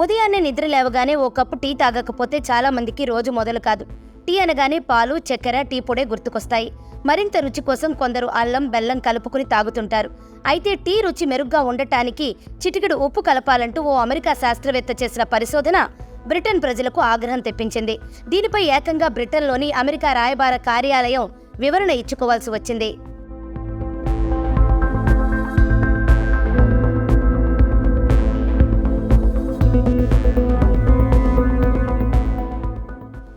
ఉదయాన్నే నిద్ర లేవగానే ఓ కప్పు టీ తాగకపోతే చాలా మందికి రోజు మొదలు కాదు. టీ అనగానే పాలు, చక్కెర, టీ పొడే గుర్తుకొస్తాయి. మరింత రుచి కోసం కొందరు అల్లం, బెల్లం కలుపుకుని తాగుతుంటారు. అయితే టీ రుచి మెరుగ్గా ఉండటానికి చిటికెడు ఉప్పు కలపాలంటూ ఓ అమెరికా శాస్త్రవేత్త చేసిన పరిశోధన బ్రిటన్ ప్రజలకు ఆగ్రహం తెప్పించింది. దీనిపై ఏకంగా బ్రిటన్లోని అమెరికా రాయబార కార్యాలయం వివరణ ఇచ్చుకోవాల్సి వచ్చింది.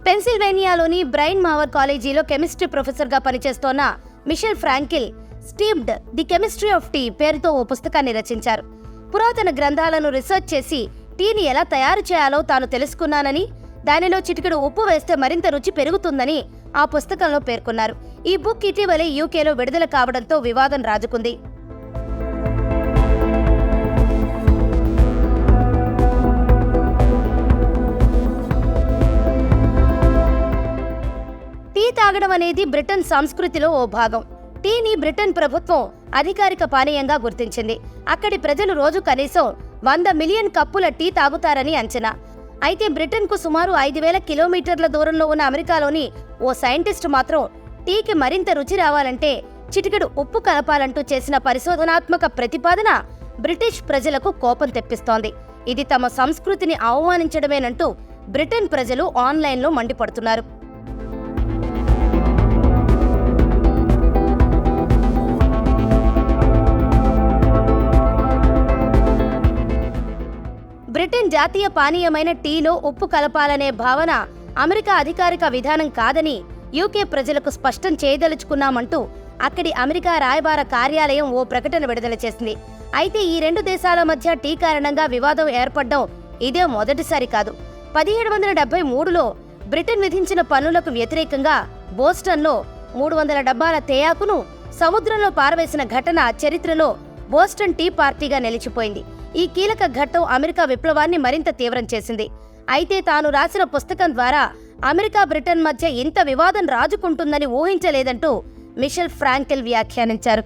పెన్సిల్వేనియాలోని బ్రైన్ మావర్ కాలేజీలో కెమిస్ట్రీ ప్రొఫెసర్గా పనిచేస్తోన్న Michelle Francl steeped the chemistry of tea పేరుతో ఓ పుస్తకాన్ని రచించారు. పురాతన గ్రంథాలను రీసెర్చ్ చేసి టీని ఎలా తయారు చేయాలో తాను తెలుసుకున్నానని, దానిలో చిటికెడు ఉప్పు వేస్తే మరింత రుచి పెరుగుతుందని ఆ పుస్తకంలో పేర్కొన్నారు. ఈ బుక్ ఇటీవలే యూకేలో విడుదల కావడంతో వివాదం రాజుకుంది. టీ తాగడం అనేది బ్రిటన్ సంస్కృతిలో ఓ భాగం. టీని బ్రిటన్ ప్రభుత్వం అధికారిక పానీయంగా గుర్తించింది. అక్కడి ప్రజలు రోజు కనీసం 100 మిలియన్ కప్పుల టీ తాగుతారని అంచనా. అయితే బ్రిటన్కు సుమారు 5,000 కిలోమీటర్ల దూరంలో ఉన్న అమెరికాలోని ఓ సైంటిస్టు మాత్రం టీకి మరింత రుచి రావాలంటే చిటికెడు ఉప్పు కలపాలంటూ చేసిన పరిశోధనాత్మక ప్రతిపాదన బ్రిటిష్ ప్రజలకు కోపం తెప్పిస్తోంది. ఇది తమ సంస్కృతిని అవమానించడమేనంటూ బ్రిటన్ ప్రజలు ఆన్లైన్లో మండిపడుతున్నారు. బ్రిటన్ జాతీయ పానీయమైన టీలో ఉప్పు కలపాలనే భావన అమెరికా అధికారిక విధానం కాదని యూకే ప్రజలకు స్పష్టం చేయదలుచుకున్నామంటూ అక్కడి అమెరికా రాయబార కార్యాలయం ఓ ప్రకటన విడుదల చేసింది. అయితే ఈ రెండు దేశాల మధ్య టీ కారణంగా వివాదం ఏర్పడడం ఇదే మొదటిసారి కాదు. 1773లో బ్రిటన్ విధించిన పన్నులకు వ్యతిరేకంగా బోస్టన్లో 300 డబ్బాల తేయాకును సముద్రంలో పారవేసిన ఘటన చరిత్రలో బోస్టన్ టీ పార్టీగా నిలిచిపోయింది. ఈ కీలక ఘట్టం అమెరికా విప్లవాన్ని మరింత తీవ్రం చేసింది. అయితే తాను రాసిన పుస్తకం ద్వారా అమెరికా బ్రిటన్ మధ్య ఇంత వివాదం రాజుకుంటుందని ఊహించలేదంటూ మిషెల్ ఫ్రాంకిల్ వ్యాఖ్యానించారు.